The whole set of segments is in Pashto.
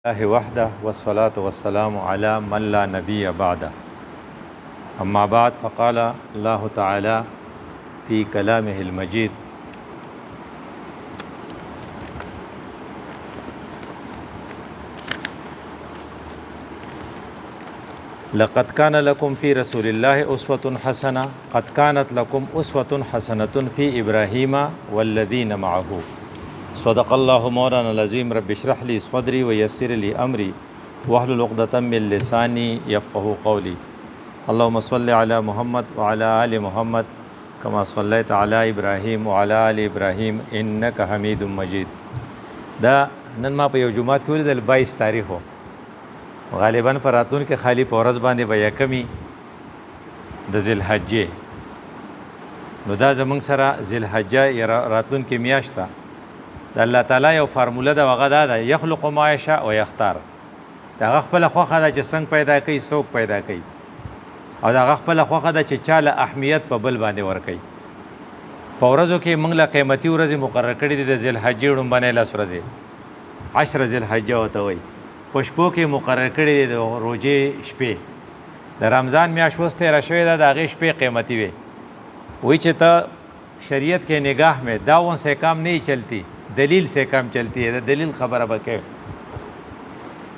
اللہ وحدہ والصلاة والسلام علی من لا نبی بعدہ اما بعد فقال اللہ تعالی فی کلامہ المجید لقد کان لکم فی رسول اللہ اسوۃ حسنہ قد کانت لکم اسوۃ حسنۃ فی ابراہیم والذین معہ صدق اللہ مولانا العظیم رب اشرح لی صدری ویسر لی امری واحلل عقدۃ من لسانی یفقہوا قولی اللہم صلی علی محمد وعلی آل محمد کما صلیت علی ابراہیم وعلی آل ابراہیم انک حمید مجید دا نن ما په یو جمعات کې ولیدل 22 تاریخ و غالباً پر راتلونکي خالی په ورځ باندې به یکمي د ذوالحجې نو دا زمونږ سره ذوالحجه راتلونکي میاشت ده د الله تعالی یو فارموله ده هغه دا ده یخلق ما یشاء و یختار د هغه خپله خوښه ده چې څنګه پیدا کوي څوک پیدا کوي او د هغه خپله خوښه ده چې چاله اهمیت په بل باندې ورکوي په ورځو کې موږ له قیمتي ورځې مقرر کړي دي د ذوالحجې ړومبنۍ 10 ورځې 10 ذوالحجه ورته وایي په شپو کې مقرر کړي دي د روژې شپې د رمضان میاشت اوس تېره شوې ده د هغې شپې قیمتي وي وایي چې ته شریعت کې نگاہ میں داؤں سے کام نہیں چلتی دلیل سے کام چلتی ہے دلیل خبره به کوي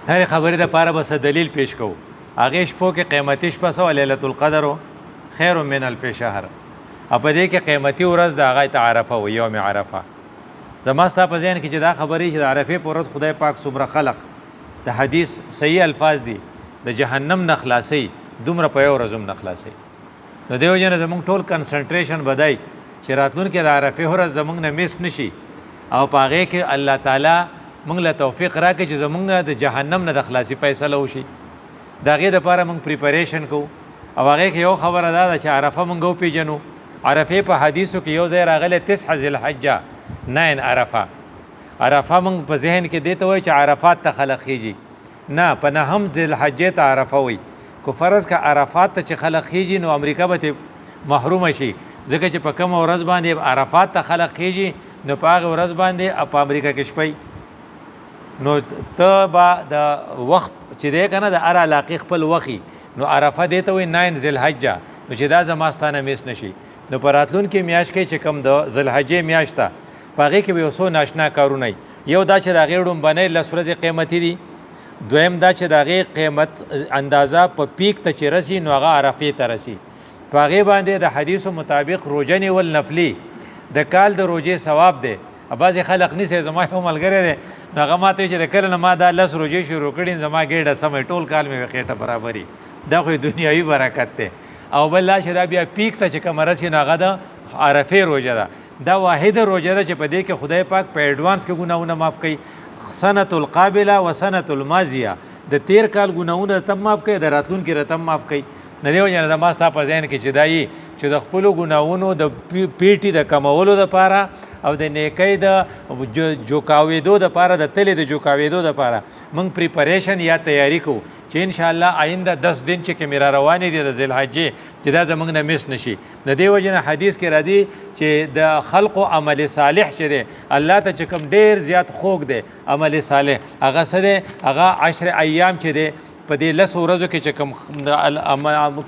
هرې خبرې دپاره به څه دلیل پیش کوو هغې شپو کې قیمتي شپه څه لیلة القدر خیر من الف شهر او په دې کې قیمتي ورځ د هغه ته عرفه و یوم عرفه زما ستا په ذهن کې چې دا خبرې چې د عرفې په ورځ خدای پاک څومره خلق د حدیث صحیح الفاظ دي د جهنم نه خلاصوي دومره په یو ورځ هم نه خلاصوي نو دې وجې نه زموږ ټول کنسنټریشن بدای چې راتلونکي د عرفې ورځ زموږ نه میس نشي او په هغې کې الله تعالی موږ له توفیق راکړي چې زموږ نه د جهنم نه د خلاصي فیصله وشي د هغې دپاره موږ پریپریشن کوو او هغې کې یو خبره دا ده چې عرفه موږ وپېژنو عرفې په حدیثو کې یو ځای راغلی 9 ذوالحجه 9 عرفه عرفه موږ په ذهن کې دې ته وایي چې عرفات ته خلق خیږي نه په 9 ذوالحجې ته عرفه وایي که فرض که عرفات ته چې خلق خیږي نو امریکا به ترې محرومه شي ځکه چې په کومه ورځ باندې عرفات ته خلق خیږي نو په هغه ورځ باندې په امریکا کې شپی نو ته به د وخت چې دی که نه د هر علاقې خپل وخي نو عرفه دې ته وایي 9 ذوالحجه نو چې دا زما ستا نه میس نشي نو په راتلونکې میاشت کې چې کوم د ذوالحجې میاشت ده په هغې کې به یو څو ناشنا کارونه یو دا چې د هغې ړومبنۍ 10 ورځې قیمتي دي دویم دا چې د هغې قیمت اندازه په پیک ته چې رسي نو هغه عرفې ته رسي په هغې باندې د حدیثو مطابق روژه نیول نفلي د کال د روژې ثواب دی بعضې خلق نیسي زما یو ملګری دی نو هغه ما ته چې د کله نه ما دا 10 روژې شروع کړي زما ګېډه سمه ټول کال مې خېټه برابري دا خو دنیاوي برکت دی او بل دا چې دا بیا پیک ته چې کومه رسي نو هغه د عرفې روژه ده دا واحده روژه ده چې په دې کې خدای پاک په ایډوانس کې ګناهونه معاف کوي سنة القابله و سنة الماضیه د تیر کال ګناهونه تم معاف کوي د راتلونکي رتم معاف کوي نه دی وجه نه زما ستا په ذهن کې چې دا یي چې د خپلو ګناهونو د پیټي د کمولو دپاره او د نیکۍ د جوکاوېدو دپاره د تلې د جوکاوېدو دپاره موږ پریپریشن یا تیاری کوو چې انشاءالله آینده 10 دن چې کومې را روانې دي د ذوالحجې چې دا زموږ نه مس نشي د دې وجې نه حدیث کې راځي چې د خلقو عمل صالح چې دی الله ته چې کوم ډېر زیات خوږ دی عمل صالح هغه څه دی هغه 10 ایام چې دی په دې 10 ورځو کې چې کوم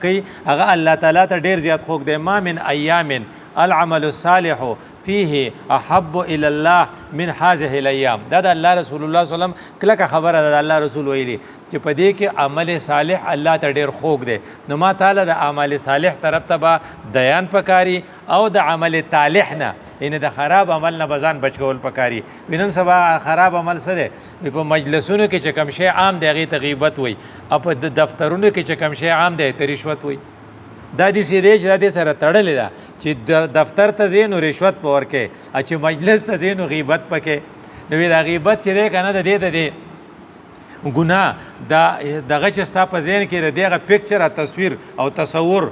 کوي هغه الله تعالی ته ډېر زیات خوږ دی ما من ایام العمل الصالح فيه احب الى الله من هذه الايام دا د الله رسول الله صلی الله علیه وسلم کلکه خبره ده الله رسول ویلي چې په دې کې عمل صالح الله ته ډېر خوږ دی نو ما تعالی د عمل صالح طرف ته به دیان پکاري او د عمل طالح نه یعنې د خراب عمل نه به ځان بچ کول پکاري نن سبا خراب عمل څه دی په مجلسونو کې چې کوم شی عام دی هغې ته غیبت وایي او په دفترونو کې چې کوم شی عام دی ته رشوت وایي دا داسې دی چې دا دې سره تړلې ده چې دفتر ته ځې نو رشوت به ورکې او چې مجلس ته ځې نو غیبت پکې نو دا غیبت چې دی که نه د دې ته دی ګناه دغه چې ستا په ذهن کې د دغه پکچر او تصویر او تصور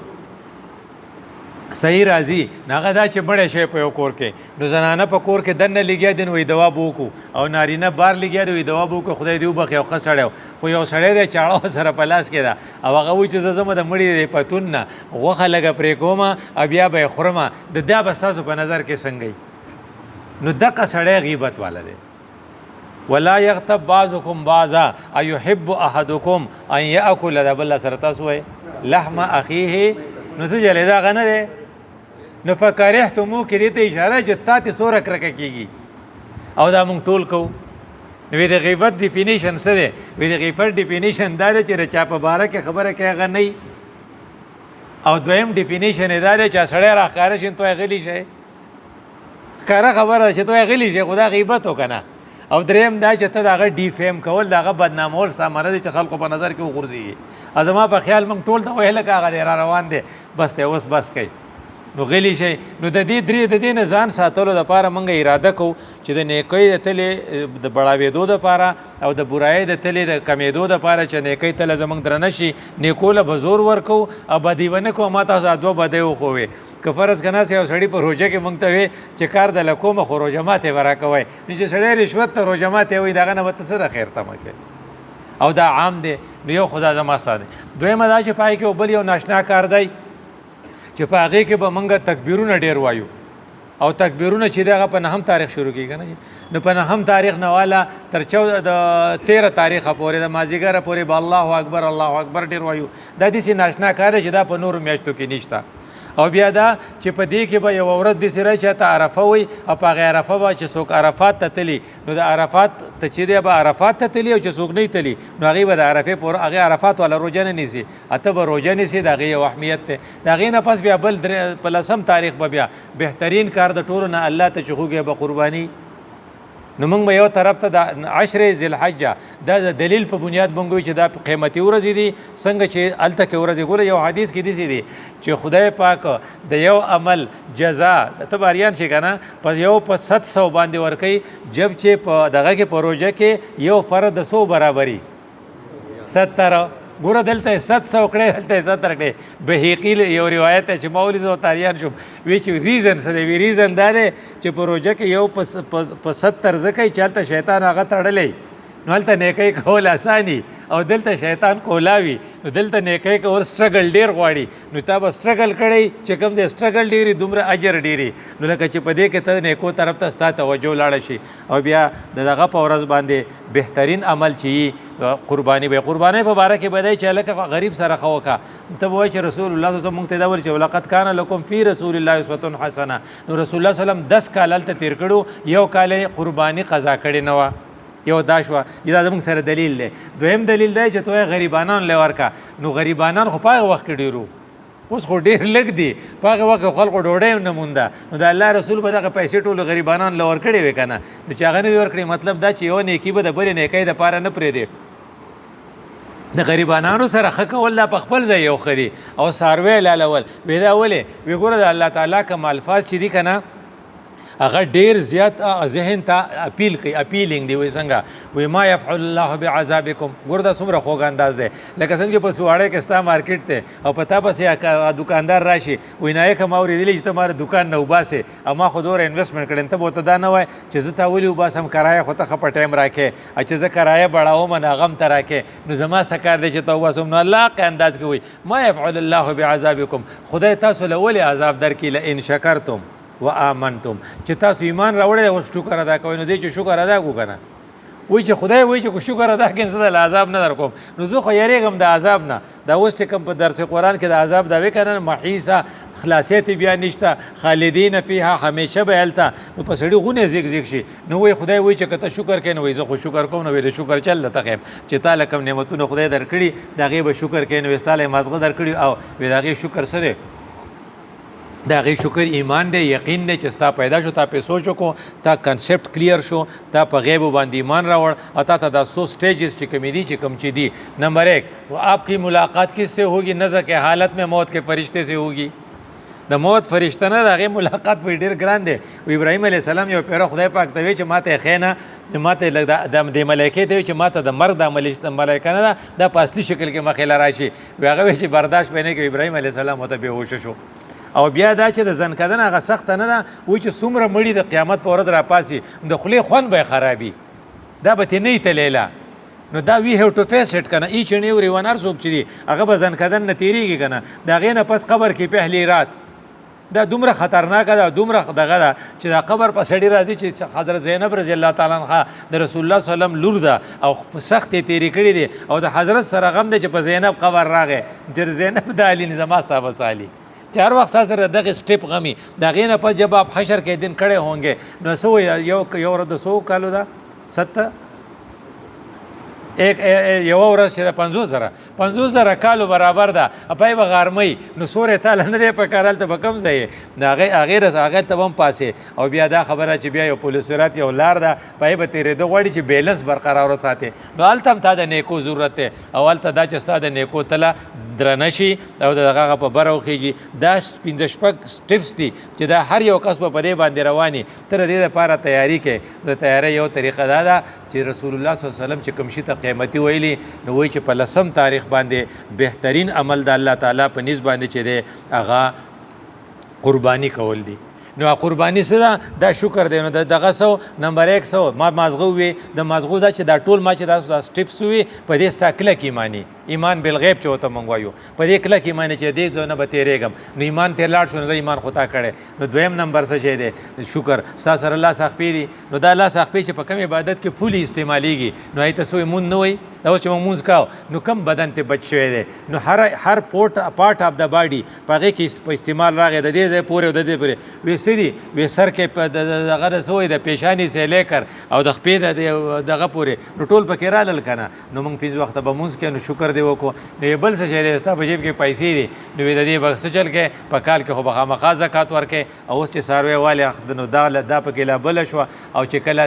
صحیح راځي نو هغه دا چې مړی شی په یو کور کې نو زنانه په کور کې دننه لګیا دي نو وایي دوا به وکړو او نارینه بار لګیا دی وایي دوا به وکړو خدای دې وبخي یو ښه سړی خو یو سړی دی چاړه سره په لاس کې ده او هغه وایي چې زه ځم د مړي د پتون نه غوښه لږه پرې کومه او بیا به یې خورمه دا به ستاسو په نظر کې څنګه نو دغه سړی غیبت والا دی ولا یغتب بعضکم بعضا ایحب احدکم ان یاکل د بل سره تاسو وای لحم اخیه نو څه جلې دا غنه ده نو فکرهتمو کې دې ته اشاره چې تا ته سور کرکه کیږي او دا مونږ ټول کو نو د غیبت ډیفینیشن څه دی د غیبت ډیفینیشن دا دی چې چا په باره کې خبره کوي هغه نه او دویم ډیفینیشن دا دی چې سړی راښکاره شي ته غلی شي ښکاره خبره چې ته غلی شي خدا غیبت وکنه او دریم دا چې ته دغه ډیفیم کول دغه بدنامول سامانه دي چې خلکو په نظر کې وغورځي ازما په خیال موږ ټول ته ویل کاغه را روان دي بس ته اوس بس کوي نو غلی شي نو د دې درې د دې نه ځان ساتلو لپاره موږ اراده کوو چې د نیکۍ د تلې د بړاوېدو دپاره او د برایۍ د تلې د کمېدو دپاره چې نیکۍ تله زموږ درنه شي نیکوله به زور ورکوو او بدي ونه کوو ما تاسو دوه بدۍ وښووې که فرض که ناست یو سړي په روژه کې موږ ته وې چې کار د لکومه خو روژه ماتې به راکوئ نو چې سړی رشوت ته روژه ماتې وایي دغه نه به ته څه د خیر تمه کوې او دا عام دی نو یو خدا زما ستا دی دویمه دا چې پای کې بل یو ناشنا کار دی چې په هغې کې به موږ تکبیرونه ډېر وایو او تکبیرونه چې دی هغه په 9 تاریخ شروع کېږي که نه نو په 9 تاریخ نه والا تر 13 تاریخه پورې د مازدیګره پورې به الله اکبر الله اکبر ډېر وایو دا داسې ناشنا کار دی چې دا په نورو میاشتو کې نشته او بیا دا چې په دې کې به یوه ورځ داسې راشي چې ته عرفه وي او په هغې عرفه به چې څوک عرفات ته تلي نو د عرفات ته چې دی به عرفات ته تلي او چې څوک نه تلي نو هغې به د عرفې پورې هغې عرفات والا روژه نه نیسي اته به روژه نیسي د هغې یو اهمیت دی د هغې نه پس بیا بل په 10 تاریخ به بیا بهترین کار د ټولو نه الله ته چې خوږی به قرباني نو موږ به یو طرف ته د 10 ذوالحجه دا د دلیل په بنیاد موږ وایو چې دا قیمتي ورځې دي څنګه چې هلته کې ورځې ګوره یو حدیث کې داسې دي چې خدای پاک د یو عمل جزا ته به اریان شي که نه په یو په 700 باندې ورکوي جب چې په دغه کې په روژه کې یو فرد د 100 برابري 70 ګوره دلته 700 کړی دلته 70 کړی بهیقي یو روایت دی چې ما ولې زه تاریان شوم وی چې ریزن څه دی وی ریزن دا دی چې په روژه کې یو په 70 ځکه چې هلته شیطان هغه تړلی نو هلته نیکۍ کول اساني او دلته شیطان کولاوي نو دلته نیکۍ کول سټرګل ډېر غواړي نو تا به سټرګل کړی چې کوم دی سټرګل ډېري دومره اجر ډېري نو لکه چې په دې کې ته نیکو طرف ته ستا توجه لاړه شي او بیا د دغه په ورځ باندې بهترین عمل چې قرباني به قربانۍ په باره کې به دی چې هلکه غریب سره ښه وکړه ته به وایي چې رسول الله صلی الله علیه وسلم موږ ته دا ویل چې ولقد کان لکم فی رسول الله اسوة حسنه نو رسول الله صلی الله علیه وسلم 10 کال هلته تېر کړو یو کال یې قرباني قضا کړې نه وه یو دا شوه دا زموږ سره دلیل دی دویم دلیل دی چې ته غریبانان له ورکه نو غریبانان خو په هغه وخت کې ډېرو اوس خو ډېر لږ دي په هغه وخت کې خلکو ډوډۍ هم نه مونده نو د الله رسول به دغه پیسې ټولو غریبانان له ورکړې وې که نه نو چې هغه نه وې ورکړې مطلب دا چې یوه نیکي به د بلې نیکۍ دپاره نه پرېږدي د غریبانانو سره ښه کول لا په خپل ځای یو ښه دي او څاروی لالول وی دا ولې وی ګوره د الله تعالی کوم الفاظ چې دي که نه هغه ډېر زیات ذهن ته اپیل کوي اپیلینګ دی وایي څنګه وایي ما یفعل الله بعذابکم ګوره دا څومره خوږ انداز دی لکه څنګه چې په سواړی کې ستا مارکیټ دی او په تا پسې دکاندار راشي وایي نایکه ما اورېدلي چې ته ما دکان نه وباسې او ما خو دومره انویسټمنټ کړی ته به ورته دا نه وایې چې زه تا ولې وباسم کرایه خو ته ښه په ټایم راکې او چې زه کرایه بړاوم نو هغه هم ته راکې نو زما څه کار دی چې ته وباسم نو الله حق انداز کې وایي ما یفعل الله بعذابکم خدای تاسو له ولې عذاب درکړي لئن شکرتم و آمنتم چې تاسو ایمان راوړی اوس شکر ادا کوئ نو زه چې شکر ادا کړو که نه وایي چې خدای وایي چې شکر ادا کړې زه د عذاب نه در کوم نو زه خو یېرېږم د عذاب نه دا اوس چې کوم په درس قرآن کې د عذاب دا وی که نه محیصه خلاصیت بیا نشته خالدین فیها همیشه به هلته نو په سړي غونې زیږ زیږ شي نو وایي خدای وایي چې که ته شکر کوې نو وایي زه خو شکر کوم نو وایي د شکر چل درته ښیم چې تا له کوم نعمتونه خدای درکړي د هغې به شکر کوې نو وایي ستا له مازغه درکړي او وایي د هغې شکر څه دی د هغې شکر ایمان دی یقین دی چې ستا پیدا شو تا پې سوچ وکړو تا کنسپټ کلیر شو تا په غیبو باندې ایمان راوړ او تا ته دا 100 سٹیجز چې کمی دی چې کم چې دی نمبر 1 وہ آپ کی ملاقات کس سے ہوگی نزع کے حالت میں موت کے فرشتے سے ہوگی د موت فرشته نه د هغې ملاقات په ډېر ګران دی ابراهیم علیه السلام یو پیره خدای پاک ته وی چې ما ته یې ښې نه ما ته د ملایکې ته وی چې ما ته د مرګ دا ملایکه نه ده دا په اصلي شکل کې مخې له راشي وی هغه وی چې برداشت به نه کوي ابراهیم علیه السلام ورته بېهوشه شو او بیا دا چې د ځنکدنه هغه سخته نه ده وایي چې څومره مړي د قیامت په ورځ راپاسي د خولې خوند به یې خرابي دا به ترې نه وي تلیله نو دا وی هیو ټو فیس اټ که نه ایچ اینډ ایوری ون هر څوک چې دي هغه به ځنکدن نه تېرېږي که نه د هغې نه پس قبر کې پهلې رات دا دومره خطرناکه ده، دومره دغه ده چې دا قبر په سړي راځي چې حضرت زینب رضی الله تعالی عنها د رسول الله صلی الله علیه وسلم لور ده او سخت یې تېرې کړي دي او د حضرت سره غم دی چې په زینب قبر راغی چې زینب د علي نظام ستا بس علي چې هر وخت تاسو سره دغه سټیپ غمي د هغې نه پس جب آپ حشر کې دن کړی هونګې نو څه وایي یو ورځ د څو کالو ده 70 یوه ورځ چې د 50,000 کالو برابر ده پای به غارمۍ نو سورې تاله نه دی پکار هلته به کوم ځای د هغې ته به هم پاسې او بیا دا خبره چې بیا یو پولسرات یو لار ده پای به تېرېده غواړي چې بیلنس برقرار وساتې نو هلته هم تا د نیکو ضرورت دی او هلته دا چې ستا د نیکو تله درنه شي او د هغه په بره وخیږي دا 15 سټیپس دي چې دا هر یو کس په دې باندې رواني ته د دې لپاره تیاری کې د تیاری یو طریقه دا ده چې رسول الله صلی الله علیه وسلم چې کوم شي ته قیمتي ویلي نو وایي چې په 10 تاریخ باندې بهترین عمل د الله تعالی په نسبت باندې چې دی هغه قرباني کول دي نو قرباني څه ده دا شکر دی نو دغه سو نمبر 100 ما مازغو وي د مازغو دا چې دا ټول ما چې دا سټیپس وي په دې ستا کلک ایمان بالغیب چې ورته موږ وایو په دې کلک ایمان چې دې ځای نه به تېرېږم نو ایمان تېر لاړ شو نو زه ایمان خو تا کړی نو دویم نمبر څه شی دی شکر ستا سره لاس اخپې دي نو دا لاس اخپې چې په کوم عبادت کې پولي استعمالیږي نو هغې ته څه وایي مونځ نه وایي دا اوس چې موږ مونځ کوو نو کم بدن ته بچ شوی دی نو هر پارټ آف د باډي په هغې کې په استعمال راغی د دې ځای پورې او د دې پورې وی څه دي وی سر کې په دغه د څه وایي د پیشاني سے لیکر او د خپې دغه پورې نو ټول پکې رالل که نه نو موږ پنځه وخته به مونځ کوو نو شکر دی وکړو نو یو بل څه شی دی ستا په جیب کې پیسې دي نو د دې به څه چل کې په کال کې خو به خامخا زکات ورکې او اوس چې څاروی والې نو دا پکې لا بله شوه او چې کله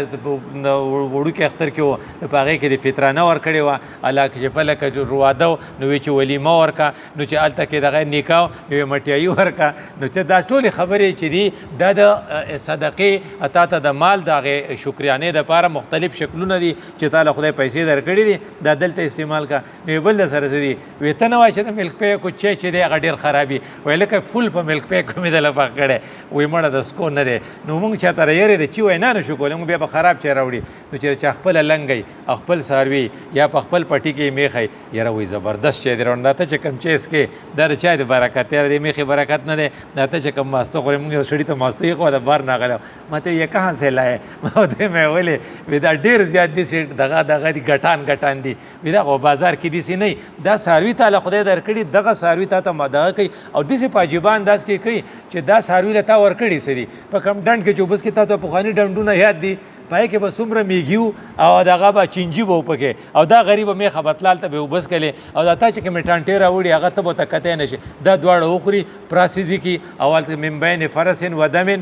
وړوکي اختر کې و نو په هغې کې د فطرانه ورکړې وه الله چې فلکه رواده و نو وی چې ولیمه ورکه نو چې هلته کې دغه نکاح نو یې مټیایي ورکه نو چې دا ټولې خبرې چې دي دا د صدقې تا ته د مال د هغې شکریانې دپاره مختلف شکلونه دي چې تا له خدای پیسې درکړي دي دا دلته استعمال که نو یو بل د سره څه دي وی ته نه وایه چې د ملک پیک چای چې دی هغه ډېر خرابي وایي لکه فل په ملک پیک مې دله پخ کړی وایي مړه د سکون نه دی نو موږ چاته یېرې دی چې وینا نه شو کولی موږ بیا به خراب چای راوړي نو چې چا خپله لنګی او خپل څاروي یا په خپل پټي کې میخی یاره وایي زبردست چای دی راوړه دا ته چې کوم چای څکې دا د چای د برکت یاره د میخې برکت نه دی دا ته چې کوم ماسته خورې موږ یو سړي ته ماسته یې خو د بار راغلی ما ته یې کहाँ سے لایې ما ورته مې ویلې وی دا ډېر زیات دي دغه دي ګټان دي وی دا خو بازار کې داسې نه دا څاروي تاله خدای درکړي دغه څاروي تا ته دغه کوي او داسې په عجیبه انداز کې کوي چې دا څاروي له تا ورکړي څه دي په کم ډنډ کې چې اوبس کې تا ته پخواني ډنډونه یاد دي پای کې به څومره میږي او دغه به چینجي به پکې او دا غریب میخه بتلال ته به اوبس کړي او دا تا چې کومې ټانټې راوړي هغه ته به ته کتی نه شي دا دواړه وخوري پراسیزي کي او هلته من بین فرس و دم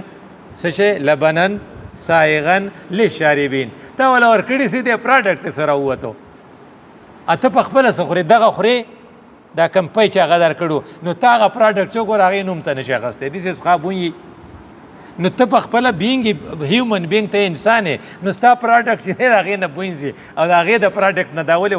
څه شی لبنن سائغا للشاربین تا وله ورکړي سي دی پراډکټ سره ووتو اته په خپله څه خورې دغه خورې دا کم پی چې هغه درکړو نو تا هغه پراډکټ څوک ور هغې نوم ته نشي اخیستی داسې څښا بویي نو ته په خپله بینګ هیومن بینګ ته انسان یې نو ستا پراډکټ چې دی د هغې نه بوینځي او د هغې د پراډکټ نه دا ولې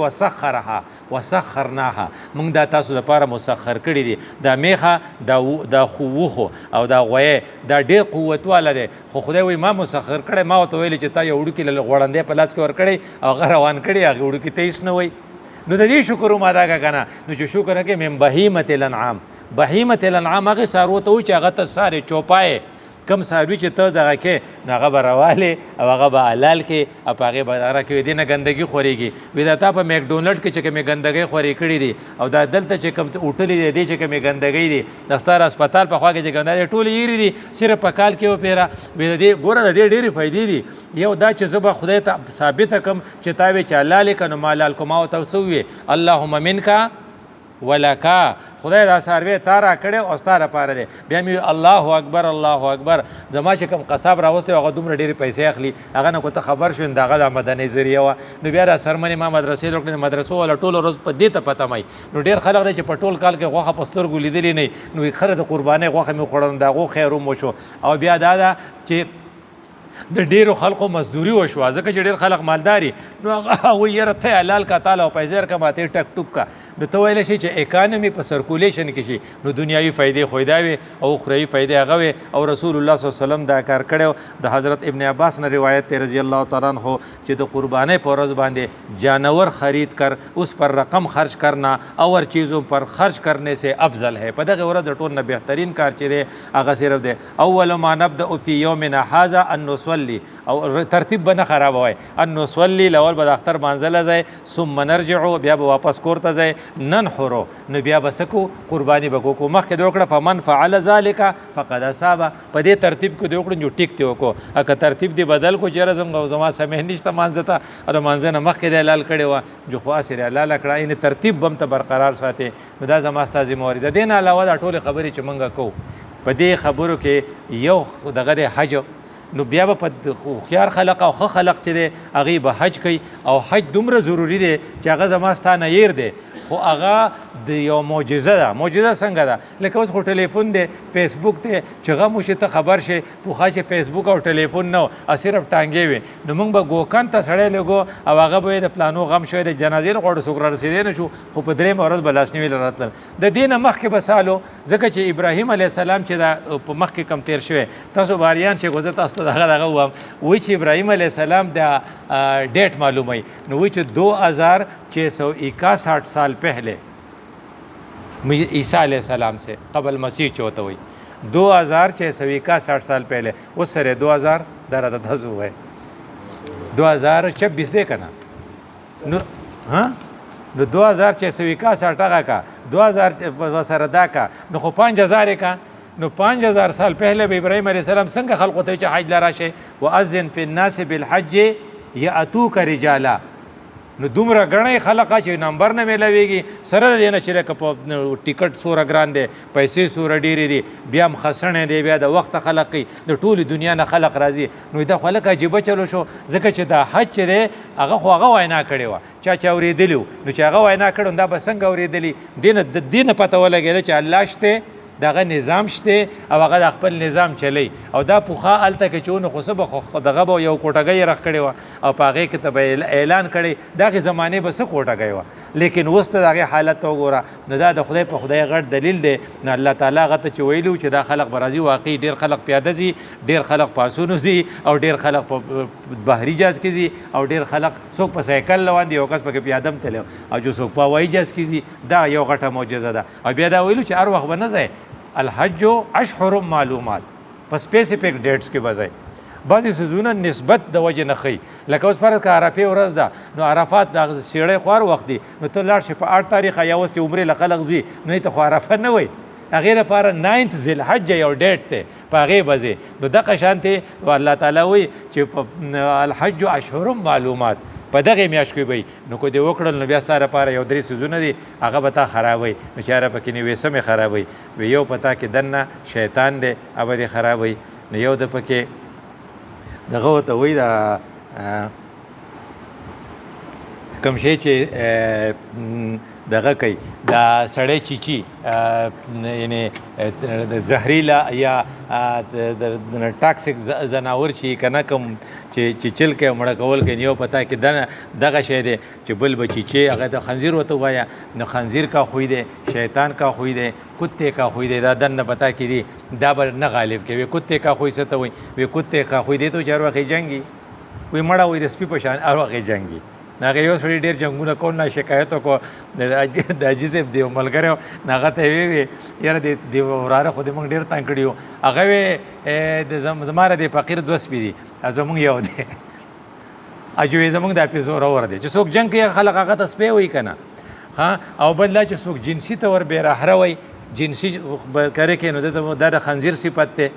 وسخرناها موږ دا تاسو دپاره مسخر کړي دي دا میخه دا وخو او دا غویې دا ډېر قوت واله دی خو خدای وایي ما مسخر کړی ما ورته ویلې چې تا یو وړوکي غوړندی په لاس کې ورکړی او هغه روان کړي هغې وړوکي ته هېڅ نه وایي نو د دې شکر هم ادا که نه نو چې شکر وکړې من بهیمة الانعام هغې څاروو ته وایي چې هغه ته سارې چوپایې کم څاروي چې ته دغه کې نو هغه به روالې او هغه به حلال کې او په هغې به هغه کې دې نه ګندګي خورېږي وي دا تا په میکډونلډ کې چې کومې ګندګۍ خورې کړي دي او دا دلته چې کوم هوټلې دی دې چې کومې ګندګۍ دي د ستا هسپتال په خوا کې چې ګندګۍ ټولې ایرې دي صرف په کال کې وپېره وي د دې ګوره د دې ډېرې فایدې دي یو دا چې زه به خدای ته ثابته کړم چې تا وې چې حلال یې که نو ما حلال کړو ما ورته څه وویې اللهم منکا ولکا خدای دا څاروی تا را کړی او ستا لپاره دی بیا مې الله اکبر زما چې کوم قصاب راوستی هغه دومره ډېرې پیسې اخلي هغه نه کو ته خبر شوې د هغه دا مدنۍ ذریعه وه نو بیا را سرمنې ما مدرسې جوړ کړې مدرسو والا ټوله ورځ په دې ته پته مای نو ډېر خلک دی چې په ټول کال کې غوښه په سترګو لیدلې نه نو خره د قربانۍ غوښه مې خوړل د هغو خیر هم وشو او بیا دا ده چې د ډیرو خلکو مزدوري وشوه ځکه چې ډیر خلک مالداري نو هغه وایي یاره ته حلال کا تعالی او پیسې ورکړه ما ته ټک ټوک کا نو ته ویلی شي چې اکانومي په سرکولیشن کې شي نو دنیاوي فایدې خو دا وي او اخروي فایدې هغه وي او رسول الله صلی الله علیه وسلم دا کار کړی د حضرت ابن عباس نه روایت دی رضی الله تعالی عنہ چې د قربانی په ورځ باندې جانور خرید کر اس پر رقم خرچ کرنا اور چیزوں پر خرچ کرنے سے افضل ہے په دغه ورځ د ټول نه بهترین کار چې دی هغه صرف دی اول ما نبدا فی یومنا هذا ان نصلي او ترتیب به نه خرابوي ان نصلي الاول به د اختر مانځله ځای ثم نرجع بیا به واپس کور ته ځای ننحرو نو بیا به څه کو قرباني به کوو مخکې د وکړه فمن فعل ذلک فقد اصاب په دې ترتیب کې د وکړو نو ټیک دی وکړو اکه ترتیب دی بدل کو چې زما سمه نشته مانځه ته او مانځه نه مخکې د حلال کړی وه جو خو اسې حلال کړه یعنې ترتیب به هم ته برقرار ساتې نو دا زما ستا ذمهواري ده دې نه علاوه دا ټولې خبرې چې موږ کوو په دې خبرو کې یو دغه دی حج نو بیا به په هوښیار خلق او ښه خلق چې دی هغې به حج کوي او حج دومره ضروري دی چې هغه زما ستا نه هیر دی خو هغه د یو معجزه ده معجزه څنګه ده لکه اوس خو ټلیفون دی فیسبوک دی چې غم وشي ته خبر شي پوخا چې فیسبوک او ټلیفون نه و صرف ټانګې وي نو موږ به ګوکن ته سړی لګو او هغه به د پلانو غم شوی د جنازې نه غواړو څوک را رسېدی نه شو خو په درېیمه ورځ به لاسنیوي له راتلل د دې نه مخکې به سالو ځکه چې ابراهیم علیه السلام چې دا په مخکې کم تیر شوی تاسو باریان چې زه تاسو ته دغه ووایم وایي چې ابراهیم علیه السلام د ډیټ معلوموي نو وایي چې 2661 سال پہلے عیسیٰ علیہ السلام سے قبل مسیح چوتا ہوئی 2661 سال پہلے اس سرے 2000 دارا دس ہوئے 2026 دے کا نا نو ہاں نو 2661 ٹاگا کا 2000 سردا کا نو خو 5000 کا نو 5000 سال پہلے بھی ابراہیم علیہ السلام څنګه خلق ته چې حج لاره شي واذن فی الناس بالحج یاتوک رجالا نو دومره غړی خلقه چې نمبر نه میلاویږي سره د دې نه چې لکه په ټیکټ سوره ګران دی پیسې سوره ډېرې دي بیا هم خسنې دی بیا د وخته خلق کوي د ټولې دنیا نه خلق راځي نو دا خو هلکه عجیبه چلو شو ځکه چې دا حج چې دی هغه خو هغه وینا کړې وه چا اورېدلي وو نو چې هغه وینا کړی دا به څنګه اورېدلي دې نه پته ولګېده چې الله شته دغه نظام شته او هغه د خپل نظام چلی او دا پوخا هلته کې چې ونه خو څه به دغه به یو کوټګۍ رخ کړې وه او په هغې کې ته به اعلان کړی دغې زمانې به څه کوټګۍ وه لیکن اوس ته د هغې حالت ته وګوره نو دا د خدای په خدای غټ دلیل دی نو الله تعالی هغه ته چې ویلي و چې دا خلق به راځي واقعي ډېر خلق پیاده ځي ډېر خلق په اسونو ځي او ډېر خلق په بحري جهاز کې ځي او ډېر خلق څوک په سایکل روان دي یو کس پکې پیاده هم تللی او جو څوک په هوایي جهاز کې ځي دا یو غټه معجزه ده او بیا دا ویلو چې هر وخت به نه ځئ الحج اشهر معلومات په سپیسیفیک ډیټس کې به ځئ بعضې څیزونه نسبت د وجې نه ښیي لکه اوس فرض که عرفې ورځ ده نو عرفات د سیړی خوار وخت دی نو ته لاړ شي په 8 تاریخ یا اوس چې عمرې له خلق ځي نو ته خو عرفه نه وایي هغې لپاره 9 ذوالحج یو ډیټ دی په هغې به ځې نو دغه شانتې الله تعالی وایي چې الحج اشهر معلومات په دغې میاشت کې به نو که دې وکړل نو بیا ستا لپاره یو 3 څیزونه دي هغه به تا خرابوي نو چې هره پکې نویسم یې خرابوي وی یو په تا کې دننه شیطان دی هغه دې خرابوي نو یو د پکې دغه ورته وایي دا کوم شی چې دغه کوي دا سړی چیچي یعنې زهریله یا ټاکسیک ځناور چې که نه کوم چې چل کوي مړه کول کوي یو پتا کې دغه شی دی چې بل به چیچې هغه د خنزیر ورته ووایه نو خنزیر کا خوی دی شیطان کا خوی دی کتے کا خوی دی دا دننه پتا کې دي دا به نه غالب کوي کتے کا خوی څه ته وایي وی کتے کا خوی دی ته چې هر وخت یې جنګي وی مړه وایي د سپي په شان هر وخت یې جنګي هغه یو سړي ډېر جنګونه کول نه شکایت وکړو د حاجي صاحب دی ملګری و نو هغه ته یې ویې یاره د وراره خو دې موږ ډېر تنګ کړي وو هغه وی زما د فقیر 2 سپي دي زموږ یو دی اجوې زموږ دا پې زورور دی چې څوک جنګ کوي خلک هغه ته سپی وایي که نه ها او بل دا چې څوک جنسي ته ور بېرحره وایي جنسي کرې کوي نو دا د خنزیر صفت دی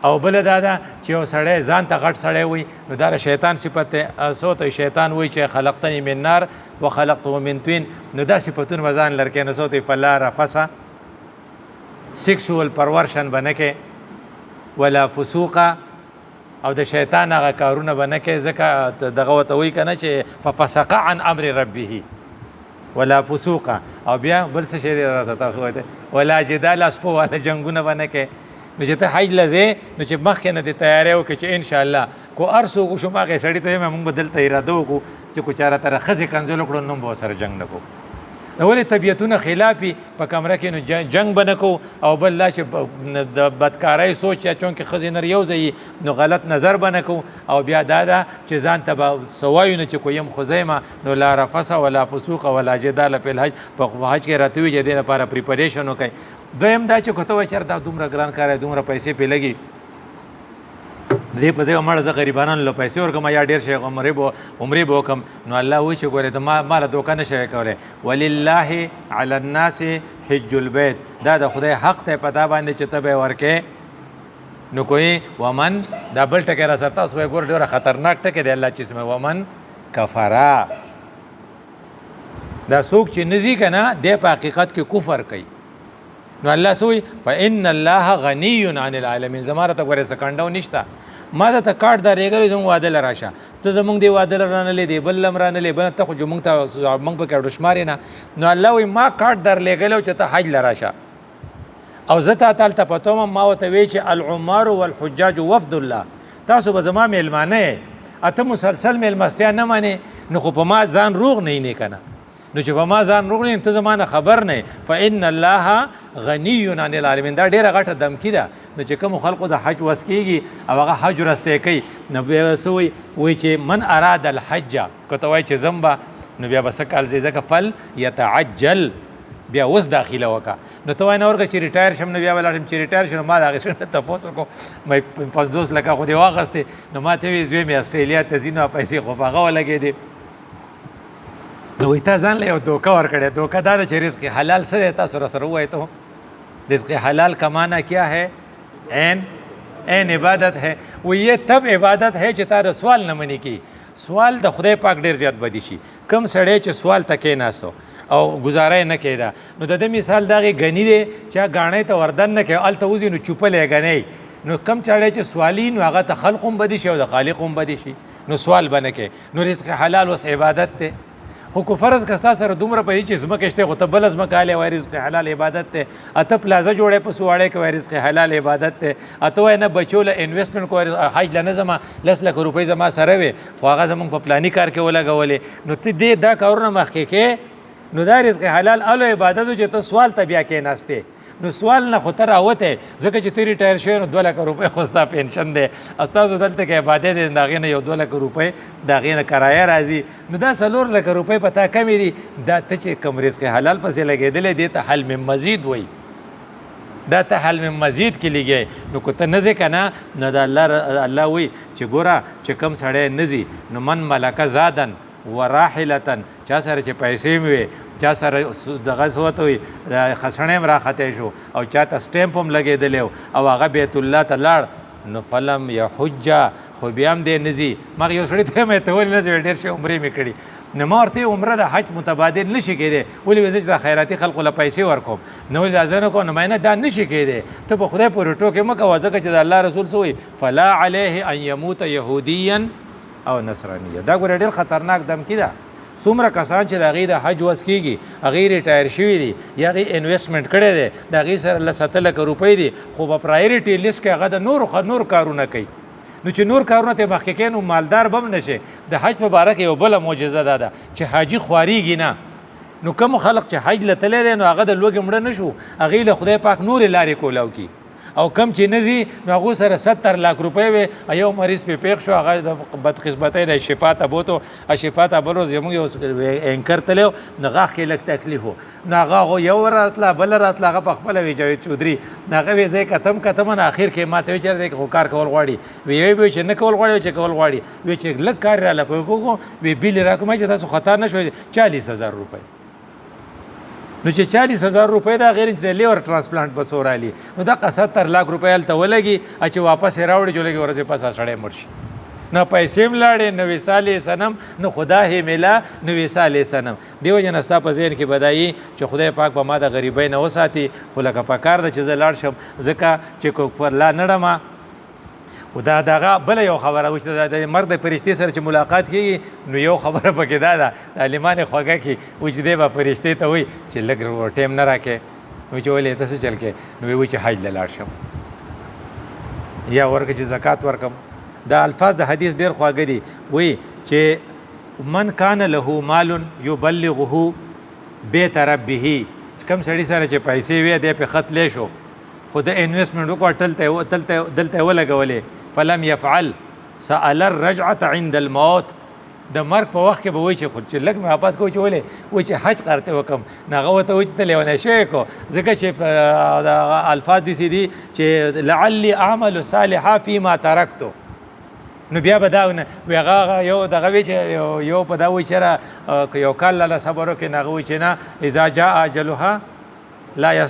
او بل دا ده چې یو سړی ځان ته غټ سړی وي نو دا د شیطان صفت دی څو ته شیطان وایي چې خلقتنی من نار و خلقته من طین نو دا صفتونه به ځان لرکې نو څو ته فلا رفسه سیکسوال پرورشن به نه کې ولا فسوقه او د شیطان هغه کارونه به نه کې ځکه دغه ورته وایي که نه چې ففسق عن امر ربه ولا فسوقه او بیا بل څه شی دی راته تاسو وایي ولا جدال اسپو والا جنګونه به نه کې نو چې ته حج لځې نو چې مخکې نه دې تیاری وکړې چې انشاءالله کو هر څوک وشو ما هغې سړي ته وایم مونږ به دلته اراده وکړو چې کو چاره طره ښځې کنځل وکړو نو به ورسره جنګ نه کوو. نو ولې طبیعتونه خلافي په کمره کې نو جنګ به نه کوو او بل لا چې د بدکارۍ سوچ یا چونکې ښځې نر یو ځای نو غلط نظر به نه کوو او بیا دا ده چې ځان ته به څه وایو نه چې کو یم خزیمه نو لا رفث ولا فسوق ولا جدال فی الحج په حج کې راته وي چې دې لپاره پریپریشن وکړئ. دویم دا چې که ته وایې چېرې دا دومره ګران کار دی دومره پیسې پرې لګي دې په ځای مړه زه غریبانانو له پیسې ورکړم یا ډېر شی عمرې به وکړم نو الله وایي چې ګورې د ما له دوکه نه شی کولی ولله علی الناس حج البیت دا د خدای حق دی په تا باندې چې ته به یې ورکې نو کوی ومن دا بل ټکی را سره تاسو وایي ګوره ډېره خطرناک ټکی دی الله چې اسمه ومن کفره دا څوک چې نه ځي که نه دی په حقیقت کې کفر کوي. نو الله سوی فإن الله غنی عن العالمین زما راته ګورې سکنډو نشته ما درته کارت درېږلی زموږ واده له راشه ته زموږ دې واده له رانهلې دی بل هم رانهلې بل ته خو موږ ته موږ پکې اډو شمارې نه نو الله وایي ما کارت درلېږلی و چې ته حج له راشه او زه تا هلته پته وم ما ورته وایي چې العمار والحجاج وفد الله تاسو به زما میلمانه یې ته مسلسل میلمستیا نه منې نو خو په ما ځان روغ نه یې که نه نو چې په ما ځان روغ نه ته زما نه خبر نه فإن الله غنی عن العالمین دا ډېره غټه دمکي ده. نو چې کومو خلقو د حج وس کېږي او هغه حج ورستی کوي نو بیا څه وایي چې من اراد الحج که ته وایي چې ځم به نو بیا به څه کال ځې ځکه فل یتعجل بیا اوس داخله وکړه نو ته وایې نه ورکړه چې ریټایر شم نو بیا به لاړ شم چې ریټایر شم ما د هغې څه نه تپوس وکړو مې 50 لکه خو دې واخیستې نو ما ته وایي زوی مې اسټرالیا ته ځي نو پیسې خو په هغه ولګېدې نو وایي تا ځان له یو دوکه ورکړې دوکه دا ده چې رزق حلال څه دی تاسو راسره ووایې ته رزق حلال کا معنی کیا ہے عین عبادت ہے وہ یہ تب عبادت ہے چې تا د سوال نه منې کی سوال د خدای پاک ډېر زیات بدي شي کم سړی چې سوال ته کېناستو او گزاره نه کېده نو د دې مثال دغې غني دی چې غاڼې ته وردن نه کوي هلته وځي نو چوپلی غنی نو کم سړی چې سوالي نو هغه ته خلق هم بدي شي او د خالق هم بدي شي نو سوال به نه کوي نو رزق حلال اوس عبادت دی خو که فرض که ستا سره دومره په هېڅ ځمکه شته خو ته بله ځمکه هلې وایي رزق حلال عبادت دی اته پلازه جوړی په سواړی کې وایي رزق حلال عبادت دی اته وایي نه بچو له انویسټمنټ کوی حج له نه ځمه 10 لک روپۍ زما سره وې خو هغه زموږ په پلاني کار کې ولګولې نو ته دې دا کارونه مخکې کې نو دا رزق حلال اولو عبادت و چې ته سوال ته بیا کېناستې نو سوال نه خو ته راوتی ځکه چې ته ریټایر شوی نو 2 لک روپۍ خو ستا پنشن دی او ستاسو دلته کې عبادت دی د هغې نه یو 2 لک روپۍ د هغې نه کرایه راځي نو دا 4 لک روپۍ په تا کمې دي دا ته چې کوم رزق حلال پسې لګېدلی دې ته حل من مزید وایي دا ته حل من مزید کې لګی نو که ته نه ځې که نه نو د الله وایي چې ګوره چې کوم سړی نه ځي نو من ملکه زادن وراحلتن چا سره چې پیسې مې وې چا سره دغه څه ورته وي خسڼی هم راختی شو او چا ته سټیمپ هم لګېدلی او هغه بیت الله ته لاړ نو فلم یحج خو بیا هم دی نه ځي ما یو سړي ته وایم ته ولې نه ځې ډېر شی عمرې مې کړي نو ما ورته عمره د حج متبادل نه شي کېدی ولې وایي زه چې د خیراتي خلقو له پیسې ورکوم نو ولې دا زه نه کوم نو نه دا نه شي کېدی ته په خدای پورې ټوکې مه کوه ځکه چې د الله رسول څه وایي فلا علیه ان یموت یهودیا او نصرانیه دا ګوره ډېر خطرناک دمکي ده څومره کسان چې د هغې د حج وس کېږي هغې ریټایر شوي دي یا هغې انویسټمنټ کړی دی د هغې سره 7 لکه روپۍ دي خو په پرایورټي لیست کې هغه د نور کارونه کوي نو چې نور کارونه ته مخکې کوي نو مالدار به هم نه شي د حج په باره کې یو بله معجزه دا ده چې حاجي خوارېږي نه نو کوم خلق چې حج له تللی دی نو هغه د لوږې مړه نه شو هغې له خدای پاک نورې لارې کولاو کي او کم چې نه ځي نو هغو سره 70 لک روپۍ وې یو مریض پې پیښ شو هغه د بدقسمتۍ نه شفا ته بوتو شفا ته بل ورځ زموږ یو اینکر تلی و نو غاښ کې لږ تکلیف و نو هغه یو راتله بله راتله هغه په خپله وی جاوید چودري نو هغه وی زه کتم نه اخر کې ما ته وی چېرې دی خو کار کول غواړي وی چې نه کول غواړي چې کول غواړي وی چې لږ کار راله پوه کوو وی بیل یې راکړم چې تاسو خطا نه شوی 40,000 روپۍ نو چې 40,000 روپۍ دا غیر چې د لیور ټرانسپلانټ به څو رالي نو دغه 70 لک روپۍ هلته ولګي چې واپس یې راوړي چې لږې ورځې پس سړی مړ شي نه پیسې هم لاړې نه وصال صنم نه خدا هې ملا نه وصال صنم دې وجه نه ستا په ذهن کې به دا وي چې خدای پاک به ما د غریبۍ نه وساتي خو لکه پکار ده چې زه لاړ شم ځکه چې پر لا نه ړمه و دا دغه بله یو خبره وه چې د مرګ د فرشتې سره چې ملاقات کېږي نو یو خبره پکې دا ده عالمان یې خوږه کړي و چې دی به فرشتې ته وایي چې لږ ټیم نه راکې نو چې ولې ته څه چل کې نو وایي چې حج له لاړ شم یا ورکه چې زکات ورکم. دا الفاظ د حدیث ډیر خواږه دي. وی چې من کان له مال یبلغه بیت ربه، کم سړی سره چې پیسې وي دی په خط لې شو خو د انویسټمنټ وکړه دلته ولګولې فلم يفعل سأل الرجعة عند الموت، د مرګ په وخت کې به وایي چې خو چې لږ مې واپس کوو چې ولې وایي چې حج کرتے وکم ناغه ورته وایي چې ته لیونی شوی کو ځکه چې الفاظ داسې دي چې لعلی اعمل صالحا فيما ترکتو. نو بیا به دا وي هغه یو دغه وی چې یو په دا وایي چې یو کال لاله صبر وکړي ناغه وایي چې نه اذا جاء اجلها لا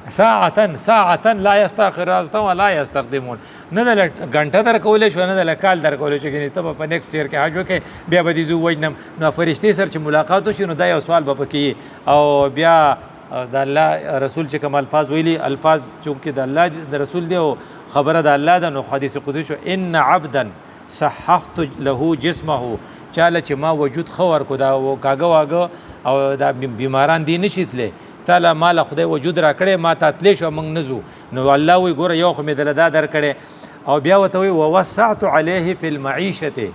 ساعة لا يستأخرون ولا يستقدمون. نه د غنټه در کولې شو نه د کال در کولې شو چې ته په نیکسټ ایئر کې حج وکې بیا به دې زو وجنم. نو فرشتي سره چې ملاقات وشي نو دا یو سوال به پکې او بیا د الله رسول چې کوم الفاظ ویلي الفاظ چونکې د الله د رسول دی او خبره د الله ده. نو حدیث قدسی شو ان عبدا صححت له جسمه، چاله چې ما وجود خور کو دا کاغه واغه او دا بیماران دي نشیتله تعالی مال خدای وجود را کړي ما ته تلی شو موږ نزو. نو الله وی ګوره یو خو مې دل دا در کړي او بیا وته وی ووسعت عليه في المعيشه،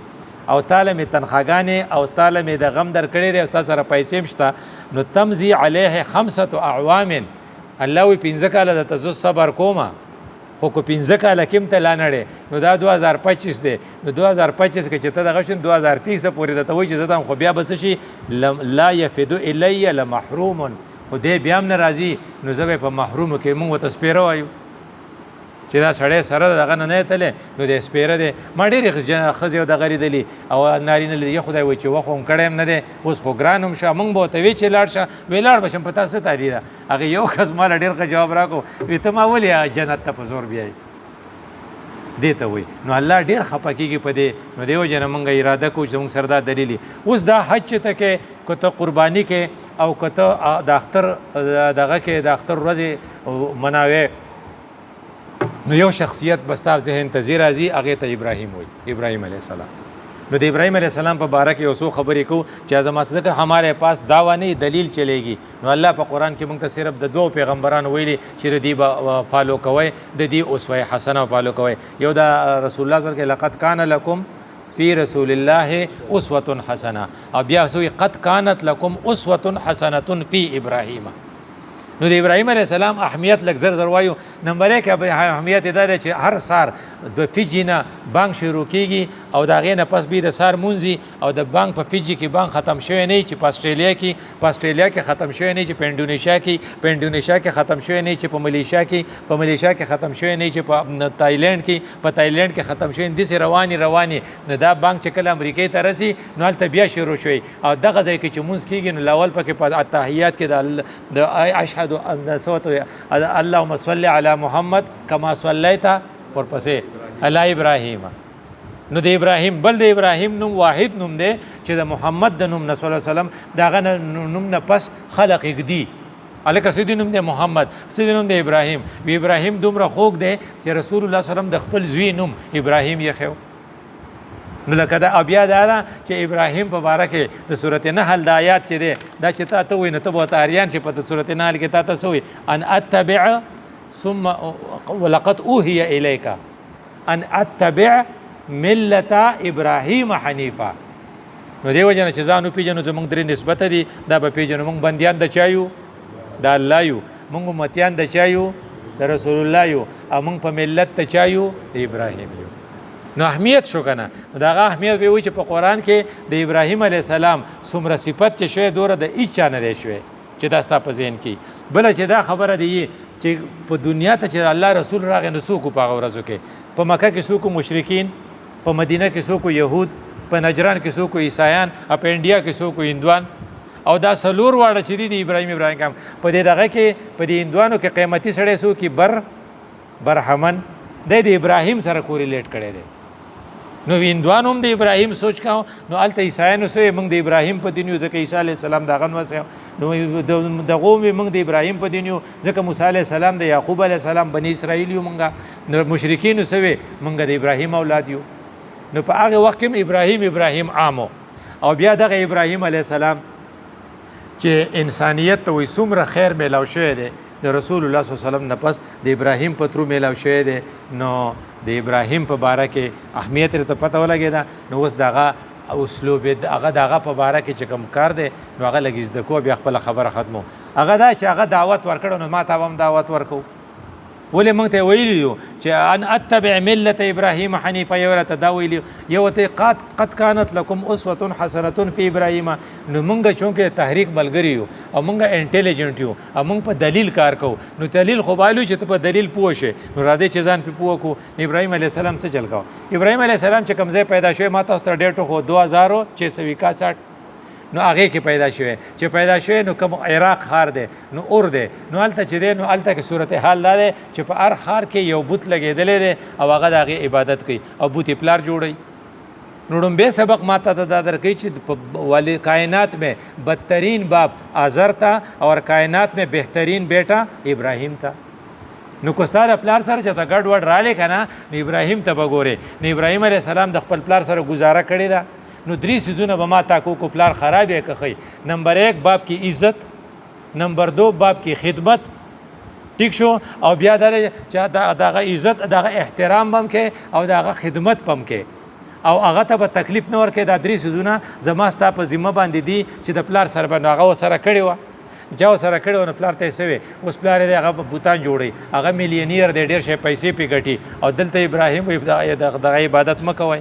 او تعالی مې تنخواګانې او تعالی مې د غم در کړي دی او تاسو سره پیسې مشته. نو تمزي عليه 5 اعوام، الله وی 15 کاله د تاسو صبر کوما خو کو 15 کاله کېم ته لانړې نو دا 2025 دی. نو 2025 کې چې ته دغه شون 2030 پورې د ته وی چې زدم خو بیا بس شي لا يفد الي لمحروم، خو دې بیا هم نه راځي نو زه به په محرومو کې مونږ ورته سپېره وایو چې دا سړی سره دغه نه تللی نو د سپېره دی. ما ډېرې ښځې او دغه لیدلي او نارینه لیدلي خدای وایي چې وخت هم کړی هم نه دی اوس خو ګران هم شه مونږ به ورته وی چې لاړ شه وی لاړ به شم په تا څه تادي ده. هغه یو کس ماله ډېر ښه جواب راکړو وی ته ما ولې جنت ته په زور بیایي دې ته وایي. نو الله ډېر خفه کېږي په دې. نو دې وجې نه مونږ اراده کوو چې زموږ سره دا دلیل اوس دا حج چې ته کې که ته قرباني کې او که ته د اختر دغه کې د اختر ورځې مناوې نو یو شخصیت به ستا ذهن ته ځي راځي هغې ته ابراهیم وایي ابراهیم علیه السلام. نو د ابراهیم علیه السلام په باره کې یو څو خبرې کوو چې زما ځکه ہمارے پاس دعوه نه دلیل چلےږي. نو الله په قرآن کې موږ ته صرف د 2 پیغمبرانو ویلي چې د دې به فالو کوئ د دې اسوه حسنه فالو کوئ. یو د رسول الله کې لقد کان لکم فی رسول الله اسوة حسنه او بیا سوی قد کانت لکم اسوة حسنه فی ابراهیم. نو د ابراهیم علیه السلام اهمیت لږ زر زر وایو. نمبر 1 اهمیت دا دی چې هر سار د فیجي نه بانک شروع کیږي او د هغې نه پس بیا د سار مونځي او د بانک په فیجي کې بانک ختم شوی نه چې په استرالیا کې ختم شوی نه چې په انډونیشیا کې ختم شوی نه چې په ملیشیا کې ختم شوی نه چې په تایلند کې ختم شوی نه. داسې رواني نو دا بانک چې کله امریکې ته رسي نو هلته بیا شروع شوی او دغه ځای کې چې مونځ کیږي نو لاول پکې په التحیات کې د اشهد اللهم صل علی محمد کما صلیت ورپسې علی ابراهیم. نو د ابراهیم بل د ابراهیم نوم واحد نوم دی چې د محمد د نوم نه صلی الله علیه وسلم دغه نوم نه پس خلق اګدي الکه سیدی نوم دی محمد سیدی نوم دی ابراهیم. وی ابراهیم دومره خوږ دی چې رسول الله صلی الله علیه وسلم د خپل زوی نوم ابراهیم یې خو. نو لکه دا بیا دا چې ابراهیم په باره کې د سورۃ نحل د آیات چې دی دا چې تا ته وایي نو ته به ورته اریان چې په سورۃ نحل کې تا ته څه وایي ان اتبع ثم ولقد اوحي الیک ان اتبع ملت ابراهیم حنیفا. نو دی وجه نه چې ځان وپېژنو زموږ درې نسبت دي دا به پېژنو موږ بندیان د چا یو د الله یو، موږ امتیان د چا یو د رسول الله یو او موږ په ملت د چا یو د ابراهیم یو. نو اهمیت شو کنه نو دغه اهمیت به وي چې په قرآن کې د ابراهیم علیه السلام څومره صفت چې شوی دوره د هیڅ چا نه دی شوی چې دا ستا په ذهن کې. بله چې دا خبره دی چې په دنیا ته چې الله رسول راغی نو څوک په هغه ورځو کې په مکه کې څوک مشرکین، په مدینه کې څوک یهود، په نجران کې څوک عیسایان او په انډیا کې څوک هندوان او دا څلور واړه چې دي د ابراهیم کام په دې دغه کې په دې هندوانو کې قیمتي سړی څوک برهمن د ابراهیم سره کوریلیټ کړی دی. نو هندوانو هم د ابراهیم سوچ کاو نو هلته عیسایانو سوی موږ د ابراهیم په دین یو ځکه عیسی علیه السلام دغه نوسه نو دغه موږ د ابراهیم په دین یو ځکه موسی علیه السلام د یعقوب علیه السلام بنی اسرائیل یو موږ نو مشرکین سوی موږ د ابراهیم اولاد یو. نو په هغه وخت کې ابراهیم عامو او بیا دغه ابراهیم علیه السلام چې انسانیت ته وایي څومره خیر میلاو شوی دی د رسول الله صلی الله علیه وسلم نه پس د ابراهیم په ترو میلاو شوی دی. نو د ابراهیم په باره کې اهمیت ته پته ولګېده. نو اوس دغه اسلوب هغه دغه په باره کې چې کوم کار دی نو هغه لږ زده کو، بیا خپله خبره ختمو. هغه دا چې هغه دعوت ورکړو نو ما ته هم دعوت ورکو. ولې موږ ته ویلي یو چې ان اتبع ملت ابراهیم حنیفا، یو راته دا ویلي یو ته قد کانت لکم اسوه حسنه فی ابراهیم. نو موږ چونکې تحریک ملګري یو او موږ انټیلیجنټ یو او موږ په دلیل کار کوو، نو دلیل خو بایلو چې ته په دلیل پوه شې. نو راځئ چې ځان پې پوه کړو. ابراهیم علیه السلام څه چل کوه؟ ابراهیم علیه السلام چې کوم ځای پیدا شوی ما تاسو ته ډېټ خو 2661 نو هغې کې پیدا شوی. چې پیدا شوی نو کوم عراق ښار دی نو اور دی. نو هلته چې دی نو هلته کې صورتحال دا دی چې په هر ښار کې یو بت لګېدلی دی او هغه د هغې عبادت کوي او بت یې پلار جوړوي. نو ډومبی سبق ما ته دا درکوي چې په کائنات میں بدترین باپ آزر تھا اور کائنات میں بہترین بیٹا ابراہیم تھا. نو کو ستا د پلار سره چې ته ګډ وډ رالی که نه نو ابراهیم ته به ګورې. نو ابراهیم علیه السلام د خپل پلار سره ګزاره کړې ده. نو 3 څیزونه به ما تا کو پلار خراب یې که ښی. نمبر 1 باپ کی عزت، نمبر 2 باپ کی خدمت، ٹھیک شو، او بیا دا چې دغه عزت دغه احترام بم کې او دغه خدمت بم کې او هغه ته به تکلیف نه ورکې. دا 3 څیزونه زما ستا په ذمه باندې دي چې د پلار سره به هغه ورسره کړې وه. چا ورسره کړې وه نو پلار ته یې څه وې؟ اوس پلار یې دی هغه بوتان جوړوي، هغه میلیونیر دی، ډېر شی پیسې پې ګټي او دلته ابراهیم وایي دغه عبادت مه کوئ.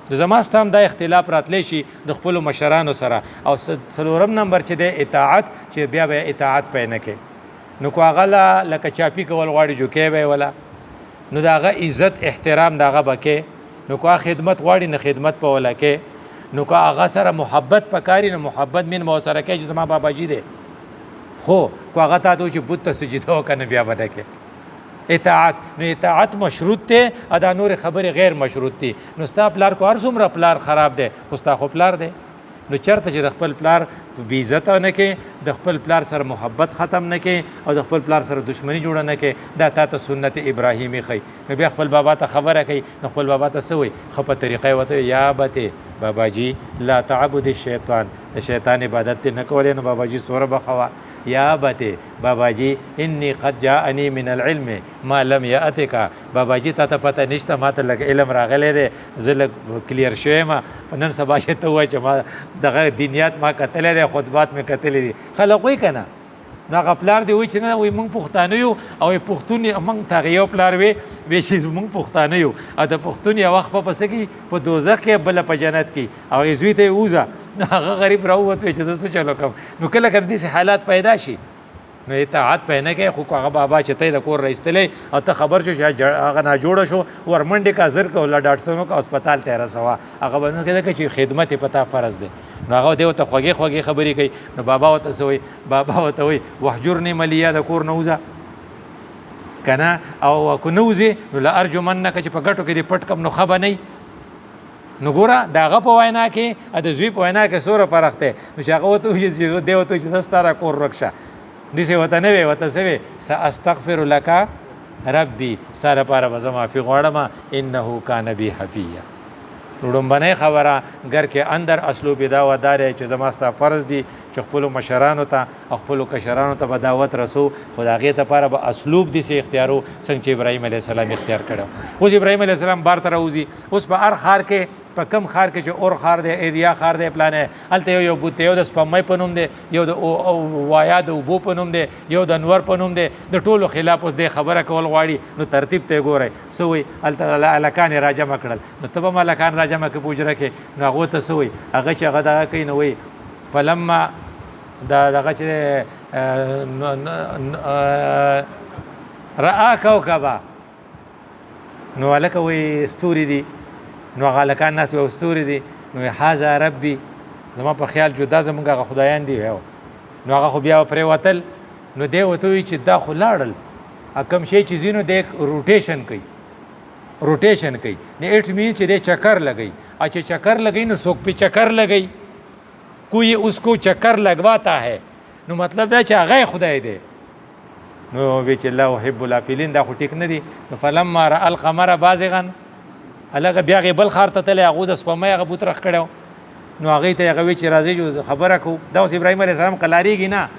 زما ستا هم دا اختلاف راتلی شي د خپلو مشرانو سره. او 4 نمبر چې دی اطاعت، چې بیا به اطاعت پې نه کوې. نو که هغه لکه چاپي کول غواړي جوکې به یې وله نو د هغه عزت احترام د هغه به کې. نو که خدمت غواړي نه خدمت په وله کې. نو که هغه سره محبت پکاري نو محبت مین به ورسره کوي چې زما باباجي دی. خو که هغه تا ته چې بت ته سجده وکړه نو بیا به نه کوې. اطاعت، نو اطاعت مشروط دی، ادا نور خبرې غیر مشروط دي. نو ستا پلار کو هر څومره پلار خراب دی خو ستا خو پلار دی. نو چېرته چې د خپل پلار بې عزته نه کې، د خپل پلار سره محبت ختم نه کې او د خپل پلار سره دشمني جوړه نه کې، دا تا ته سنت ابراهیمي ښیي. نو بیا خپل بابا ته خبره کوي نو خپل بابا ته څه وایي؟ ښه په طریقه یې ورته یا ابتې باباجي لا تعبد الشیطان، د شیطان عبادت دې نه کولی. نو باباجي سوره بخوه یا ابتې باباجي انی قد جاءنی من العلم ما لم یأتک. باباجي تا ته پته نشته، ما ته لږ علم راغلی دی، زه لږ کلیر شوی یم. په نن سبا چې ته ووایې چې ما دغه دینیات ما کتلی دی، خطبات مې کتلی دي. خلک وایي که نه نو هغه پلار دی وایي چې نه وایي موږ پښتانه یو او پښتون موږ ته هغه یو پلار وی چې موږ پښتانه یو او د پښتون یو وخت په څه کې په دوزخ کې بله په جنت کې او هغې زوی ته یې ووځه. نو هغه غریب راووت وی چې زه څه چلو کوم. نو کله کله داسې حالات پیدا شي نو اطاعت پې نه کوي. خو هغه بابا چې ته یې د کور راایستلی او ته خبر شو چې هغه ناجوړه شو ورمنډې کا زر که ولا ډاکټر صاحب کا هسپتال ته یې رسوه. هغه به نو کېده چې خدمت یې په تا فرض دی. نو هغه دی ورته خوږې خوږې خبرې کوي. نو بابا ورته څه وایي؟ بابا ورته وایي وحجرني ملیه، د کور نه وځه که نه، او که نه وځې نو لارجمنک، چې په ګټو کې دې پټ کم نو ښه به نه. نو ګوره د هغه په وینا کې د زوی په وینا کې څومره فرق دی. نو چې هغه ورته وایي چې دی ورته وایي چې زه ستا را کور ورک شه. داسې ورته نه وی، ورته څه وی؟ ساستغفر لک ربي، ستا لپاره به زه معافي غواړم، انه کان بي حفیه. لومبنۍ خبره ګر کې اندر اسلوب دا ودار چې زما ستا فرض دي چې خپلو مشرانو ته او خپلو کشرانو ته به دعوت رسو. خو د هغې دپاره به اسلوب داسې اختیارو څنګه چې ابراهیم علیه السلام اختیار کړی. اوس ابراهیم علیه السلام بار ته راوځي. اوس په هر ښار کې، په کم ښار کې چې اور ښار دی، ایریا ښار دی، پلانې هلته یو بت دی، یو د سپمۍ په نوم دی، یو د وایا د اوبو په نوم دی، یو د انور په نوم دی. د ټولو خلاف اوس دی خبره کول غواړي. نو ترتیب ته یې ګورئ څه وایي؟ هلته هلکان یې راجمع کړل. نو ته به هم هلکان راجمع کړې په حجره کې. نو هغو ته څه وایي؟ هغه چې هغه دغه کوي نو وایي فلما دغه چې رأى کوکبه، نو هلکه وایي ستوري دي. نو هغه هلکان ناست وایي ستوري دي. نو هذا ربي، زما په خیال جدا زمونږ هغه خدایان دي. نو هغه خو بیا پرېوتل. نو دی ورته وایي چې دا خو لاړل، کوم شی چې ځي نو دی روټیشن کوي، روټیشن کوي. نو اټ مین چې دی چکر لګوي. چې چکر لګوي نو څوک پې چکر لګوي، کوئی اس کو چکر لگواتا ہے. نو مطلب دا چې هغه خدای دی. نو وی چې الله يحب الافلین، دا خو ټیک نه دی. نو فلما رأى القمر بازغا، هلکه بیا هغې بل ښار ته تللی، هغو د سپمۍ هغه بوت رخ کړی. نو هغې ته هغه وی چې راځئ خبره کوو. دا اوس ابراهیم علیه السلام قلاریږي نه،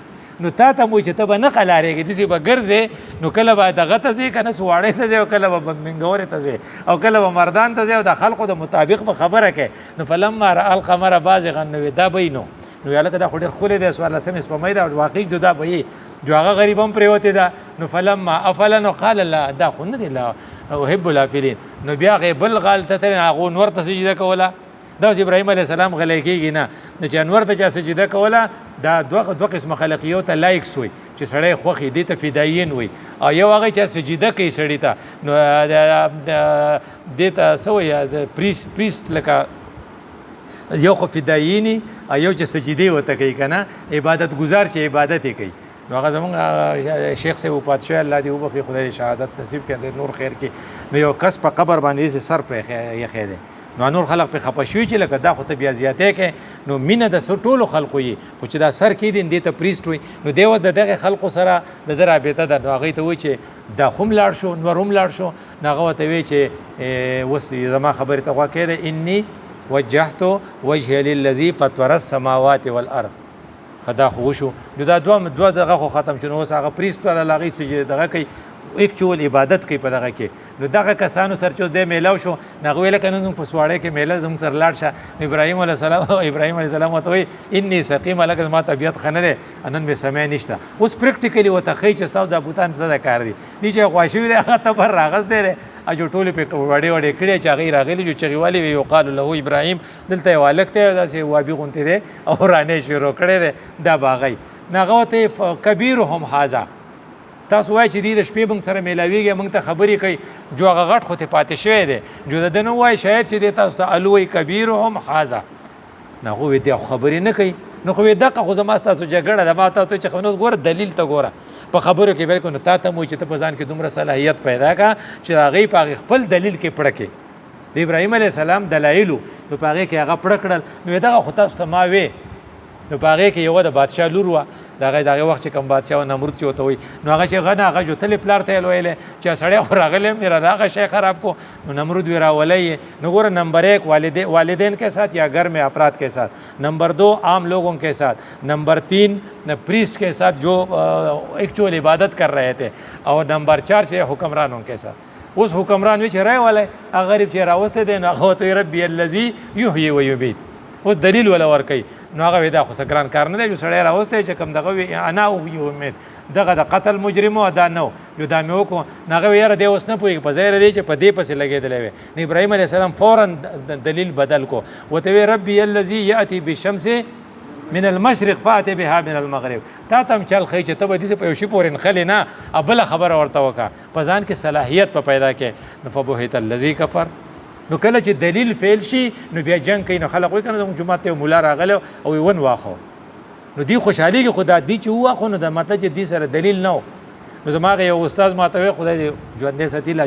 نو تا ته مو چې ته به نه قلارېږې داسې به ګرځې نو کله به دغه ته ځې که نه سواړې ته ځې او کله به منګورې ته ځې او کله به مردان ته ځې او د خلقو د مطابق به خبره کوې نو فلما رأى القمر بازغا نو دا به نو هلکه دا خو ډېر ښکلی دی 14 سپوږمۍ ده واقعي جدا به یې جو هغه غریب هم پرېوتې ده نو فلما افل نو قال لا دا خو نه دی لا احب الافلین نو بیا هغې بل غال ته تلې هغو نور ته سجده کوله دا اوس ابراهیم علیه السلام غلی کېږي نه د چې انور ته چا سجده کوله دا دوه قسمه خلقیو ته لایکس وي چې سړی خوښ دې ته فدایین وي او یو هغه چې سجده کوي سړي ته نو دې ته څه وایي پریسټ لکه یو خو فداییني او یو چې سجدې ورته کوي که نه عبادت گزار چې عبادت یې کوي نو هغه زمونږ شیخ صاحب وفات شوی الله دې وبخي خدای شهادت نصیب کړي نور خیر کې نو یو کس په قبر باندې سر پرې ایښی دی نو نور خلق په خپه شوي چې لکه دا خو ته بیا زیاتې کې نو مینه د ټولو خلقو یې خو چې دا سر کېدي دې ته پریسټ وي نو دی اوس د دغې خلقو سره د ده رابطه ده نو هغوی ته وایي چې دا خو هم لاړ شو نور هم لاړ شو نو هغه ورته وایي چې اوس زما خبرې ته غوږ کېږدی انی وجهت وجهي للذي فطر السماوات والارض خدا خو وشو نو دا دوه دغه خو ختم شو نو اوس هغه پریسټ والا هغې سجدې دغه کوي ایکچوال عبادت کوي په دغه کې نو دغه کسانو سره چې اوس دی میلاو شو نو هغه ویله که نه زموږ په سواړی کې میله زموږ سره لاړ شه نو ابراهیم علیه السلام ورته وایي اني سقیم هلکه زما طبیعت ښه نه دی نن مې سمی نشته اوس پریکټیکلي ورته ښایي چې ستاسو دا بوتان څه د کار دي دي چې غوا شوي دی هغه تبر راغستی دی جو ټولې پې وړې وړې کړې چې هغې راغلي جو چغې والې وي یقال له ابراهیم دلته یو هلک دی داسې وابي غوندې دی او رانې شروع کړی دی دا به هغی نو هغه ورته کبیرهم هذا تاسو وایئ چې دې د شپې موږ سره میلاویږي موږ ته خبرې کوي جو هغه غټ خو ته پاتې شوی دی جو د ده نه ووایي شاید چې دې تاسو ته الوی کبیرهم هذا نو هغه وایي دی خو خبرې نه کوي نو خو وایي دقه خو زما ستاسو جګړه ده ما تاسو چې خو نو ګوره دلیل ته ګوره په خبرو کې بلکې نو تا ته مو چې ته په ځان کې دومره صلاحیت پیدا کړه چې هغې په هغې خپل دلیل کې پړه کړې د ابراهیم علیه السلام دلایلو نو په هغې کې هغه پړه کړل نو دغه خو تاسو ته ما وې نو په هغې کې یوه د بادشاه لور وه د هغې وخت چې کوم بادشاه و نمرود چې ورته وایي نو هغه چې غنه هغه جوتلې پلار ته یې ویلی چې سړی خو راغلی میرا هغه شی خراب کو نو نمرود وی راولی یې نو ګوره نمبر 1 والدین کے ساتھ یا گھر میں افراد کے ساتھ نمبر 2 عام لوگوں کے ساتھ نمبر 3 پریسٹ کے ساتھ جو ایکچوئل عبادت کر رہے تھے اور نمبر 4 چې حکمرانوں کے ساتھ اوس حکمران وی چې رای والی هغه غریب چې راوستی دی نو هغه ورته ربي الذي یحیی و یمیت اوس دلیل ولا ورکوي نو هغه وی دا خو څه ګران کار نه دی جو سړی راوستی چې کوم دغه وي انا احیی و امید دغه د قتل مجرم و دا نو جو دا مې وکړو نو هغه وی یاره دی اوس نه پوهېږي په ځای دی چې په دې پسې لګېدلی وی نو ابراهیم علیه السلام فورا دلیل بدل کو ورته وی ربي الذي یأتي بالشمس من المشرق فاتې بها من المغرب تا ته هم چل ښایي چې ته به داسې په یو شي پورې نښلې نه او بله خبره ورته وکړه په ځان کې صلاحیت په پیدا کې نو فبهت الذي کفر نو کله چې دلیل فیل شي نو بیا جنګ کوي نو خلک وایي که نه زموږ جومات ته یو ملا راغلی او یې ون واخو نو دی خوشحالېږي خو دا دی چې وواخو نو د مطلب چې دې سره دلیل نه و نو زما هغه یو استاد ماته وی خدای دې ژوندی ساتي لا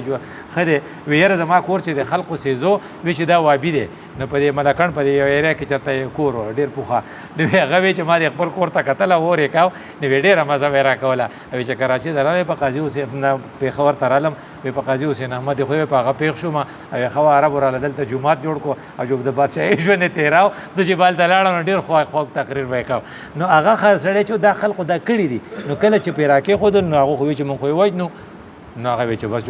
ښه دی وی یاره زما کور چې د خلقو سیزو وی چې دا وابي دی نو په دې ملکڼ په دې یو ایریا کې چېرته کور و ډېر پوخه نو هغه وی چې ما د خپل کور ته کتله اور یې کاو نو وی ډېره مزه مې راکوله وی چې کراچي ته راغلی په قاضي حسین پېښور ته رالم وی په قاضي حسین احمد خو په هغه پېښ شوم او ښه عربو راله دلته جومات جوړ کړو او جو د بادشاهي ژوند یې تېراو د جبال ته لاړم نو ډېر خوږ تقریر به یې کوو نو هغه سړی چې دا خلقو دا کړي دي نو کله چې پرې راکېښودل نو هغه خو وی چې مونږ خو یې وجنو نو هغه وی چې بس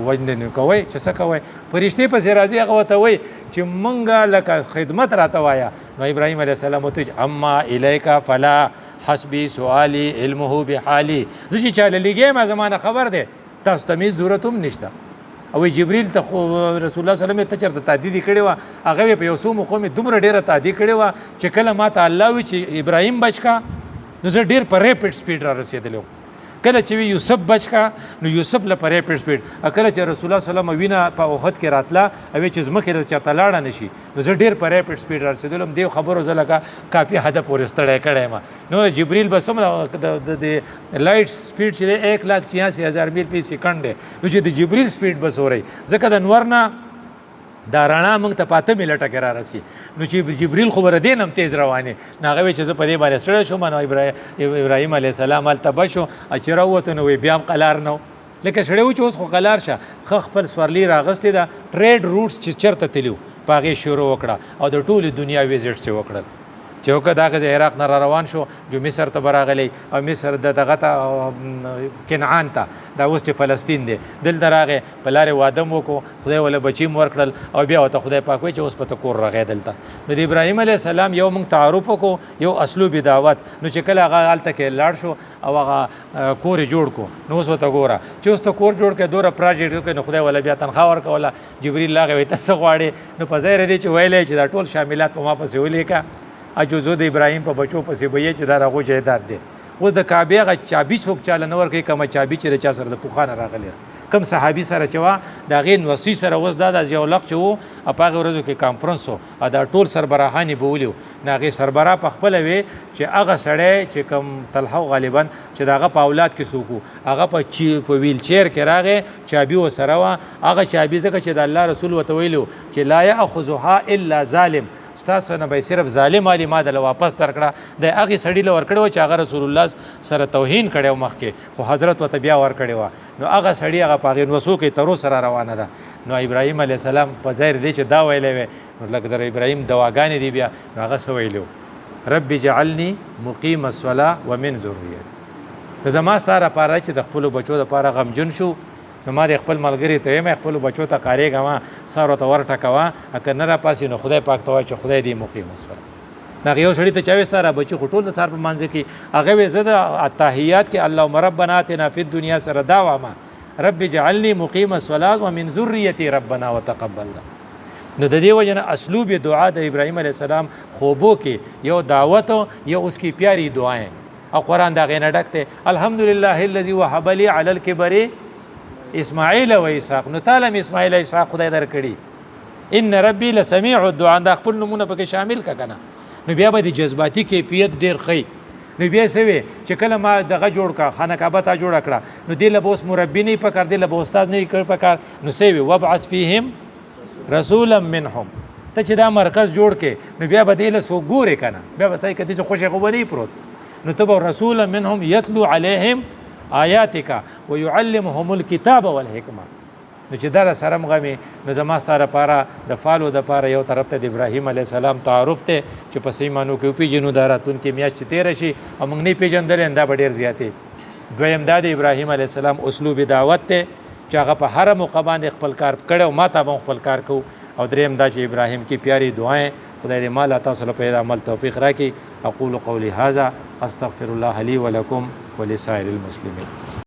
وجنې نه کوئ چې څه کوئ فرشتې پسې راځي هغه ورته وایي چې مونږ لکه خدمت راته وایه نو ابراهیم علیه السلام ورته وایي اما الیک فلا حسبي سؤالي علمه بحالي زه چې چاله لګیم زما نه خبر دی تاسو ته مې ضرورت هم نشته او جبریل ته خو رسول الله صلی الله علیه وسلم ته چېرته تهدید کړې وه هغه په یو څو موقعو مې دومره ډېره تهدید کړې وه چې کله ما ته الله وي چې ابراهیم بچ کا نو زه ډېر په ریپډ سپیډ را رسېدلی وم کله چې وی یوسف بچ کا نو یوسف له په ریپډ سپیډ کله چې رسول الله صلی الله علیه وسلم وینه په احد کې راتله او چې ځمکې ته چېرته لاړه نه شي نو زه ډېر په ریپډ سپیډ را رسېدلم دې خبرو زه لکه کافي حده پورې ستړی کړی یم نو جبریل بس هم د لایټ سپیډ چې دی 1,86,000 میل په سیکنډ دی نو چې د جبریل سپیډ بس ورئ ځکه د نور نه دا رڼا موږ ته په 8 منټه کې را رسي نو چې جبریل خو به د دې نه هم تیز روانې نو هغه وایي چې زه په دې باندې ستړی شوم نو ابراهیم علیه السلام هلته بچ شو چې راووتو نو وایي بیا هم قلار نه و لکه سړی و چې اوس خو قلار شه ښه خپل سورلي راغستې ده ټریډ روټس چې چېرته تلي په هغې شروع وکړه او د ټولې دنیا ویزټس یې وکړل چې وکړه دغه عراق نه را روان شو جو مصر ته براغلی او مصر د دغه ته کنعان ته دا اوس چې فلسطین دی دلته راغی په لارې واده م وکړو خدای وله بچي م ورکړل او بیا ورته خدای پاک وایي چې اوس په ته کور راغی دلته نو د ابراهیم علیه السلام یو موږ تعارف وکړو یو اسلوب دعوت نو چې کله هغه هلته کې لاړ شو او هغه کور یې جوړ کړو نو اوس ورته ګوره چې اوس ته کور جوړ کړې دوره پراجیکټ وکړې نو خدای وله بیا تنخواه ورکوله جبریل راغی وایي ته څه غواړې نو په ځای دی چې ویلی چې دا ټول شاملات په ما پسې ولیکه اجوزو د ابراهیم په بچو پسې به یې چې دا هغو جایداد دی اوس د کعبې هغه چابي څوک چاله نه ورکوي کومه چابي چې د چا سره د پخوانه راغلی کم صحابي سره چې وه د هغې نوسي سره اوس دا د ضیاءالحق چې و په هغې ورځو کې کانفرنس و او دا ټول سربراهان یې بولي وو نو هغې سربراه په خپله وې چې هغه سړی چې کوم طلحه غالبا چې د هغه په اولاد کې څوک و هغه په ویل چیر کې راغی چابي ورسره وه هغه چابي ځکه چې د الله رسول ورته ویلي و چې لا یاخذها الا ظالم ستاسو نه به صرف ظالم علی ما دله واپس درکړه د هغې سړي له ورکړی و چې هغه رسول الله سره توهین کړی و مخکې خو حضرت ورته بیا ورکړې وه نو هغه سړي هغه په هغې نوسو کې تر اوسه را روانه ده نو ابراهیم علیه السلام په ځای دی چې دا ویلی وی نو لکه د ابراهیم دواګانې دي بیا نو هغه څه ویلي رب جعلني مقیم الصلاة ومن ذریتي نو زما ستا لپاره چې د خپلو بچو دپاره غمجن شو نو ما د خپل ملګري ته وایم خپلو بچو ته قارېږه سار ورته ورټکوه که نه راپاسي نو خدای پاک ته وایي چې خدای دې مقیم الصلاة نو هغې یو سړي ته چا وایي ستا را بچي خو ټول د سهار په مانځه کې هغه وایي زه د اتحیات کې اللهم ربنا آتنا فی الدنیا سره دا وامه رب جعلني مقیم الصلاة ومن ذریتي ربنا وتقبل نو د دې وجه نه اسلوب دعا د ابراهیم علیه السلام خوبو کې یو دعوت یو اس کی پیاری دعائیں او قرآن دا غې نه ډک دی الحمدلله الذي وهب لي علی الکبر اسماعیل و اسحاق نو تعالی اسماعیل و اسحاق خدای درکړي ان ربی لسمیع الدعاء دا خپل نمونه پکې شامل کا کنه نو بیا به د جذباتي کیفیت ډیر ښی نو بیا څه وی چې کله ما دغه جوړ کا خانه کعبه تا جوړ کړه نو دې له اوس مربي نه پکار دې له استاد نه پکار نو څه وی وبعث فیهم رسولا منهم ته چې دا مرکز جوړ کې نو بیا به دې له سو ګورې کنه بیا به ځای کدي څه خوشې غوبني پروت نو ته رسولا منهم یتلو علیهم آیاتک ويعلمهم الكتاب والحکمه نو چې دا سره مغمي نو زما سره لپاره د فالو د لپاره یو طرف ته د ابراهیم علیه السلام تعارف ته چې په صحیح معنو کې وپېژنو دا راتلونکې میاشت چې تېره شي او موږ نه پېژندلی دا به ډېر زیاتې دویم دا د ابراهیم علیه السلام اسلوب دعوت ته چې هغه په هره موقع باندې خپل کار کړی او ما ته به خپل کار کوو او دریم دا چې ابراهیم کې پیاري دعائیں خدای دې مال تاسو له پیدا عمل توفیق راکړي اقول قولي هذا استغفر الله لي ولكم ولسائر المسلمين